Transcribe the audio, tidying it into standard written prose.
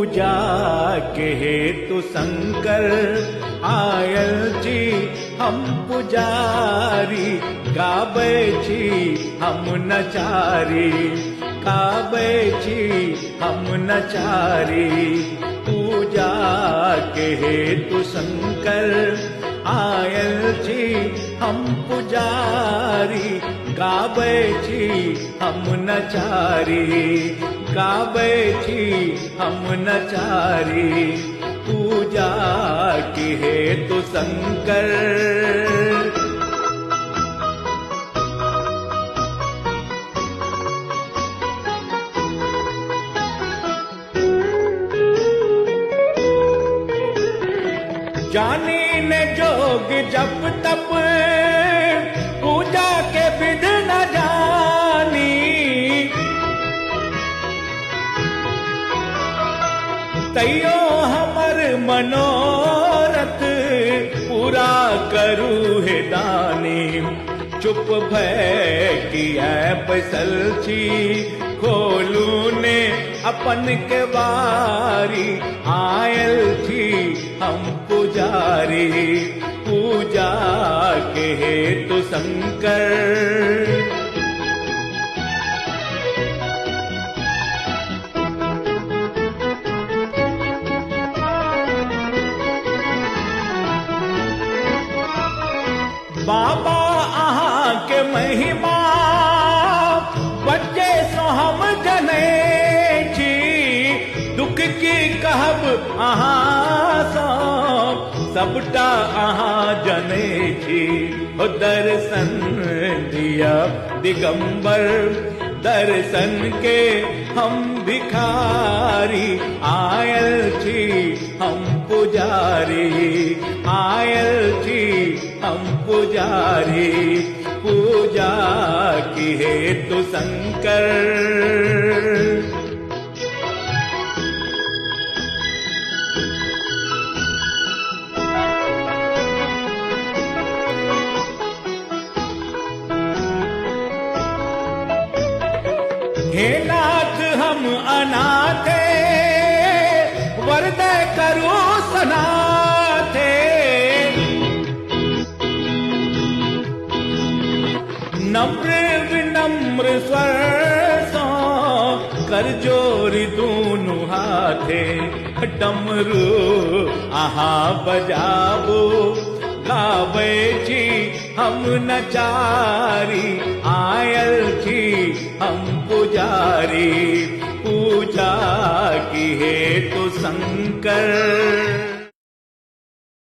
पूजा के हेतु शंकर आयल छी हम पुजारी, गाबै छी हम नचारी, गाबै छी हम नचारी। पूजा के हेतु शंकर आयल छी हम पुजारी, गाबै छी हम नचारी, गाबै छी हम नचारी। पूजा के हेतु शंकर जानी ने जोग जप तप, पूजा के विध न जानी। तैयो हमर मनोरथ पूरा करू हे दानी। चुप भय किया बैसल छी, खोलू ने अपन के बारी। आयल छी हम पुजारी, पूजा के हेतु शंकर। बाबा अहाँ के महिमा बच्चे सो हम जने छी। दुख की कहब अहाँ सो सबटा अहाँ जने छी। दर्शन दिया दिगंबर, दर्शन के हम भिखारी। आयल छी हम पुजारी, आयल छी हम पुजारी। पूजा की हेतु शंकर हे नाथ हम अनाथे, वरदय करो सनाथे। नम्र विनम्र स्वर सो कर जोरी दूनु हाथे। डमरू अहाँ बजाबो, गाबै छी हम नचारी। आयल छी हम पुजारी, पूजा की हेतु शंकर।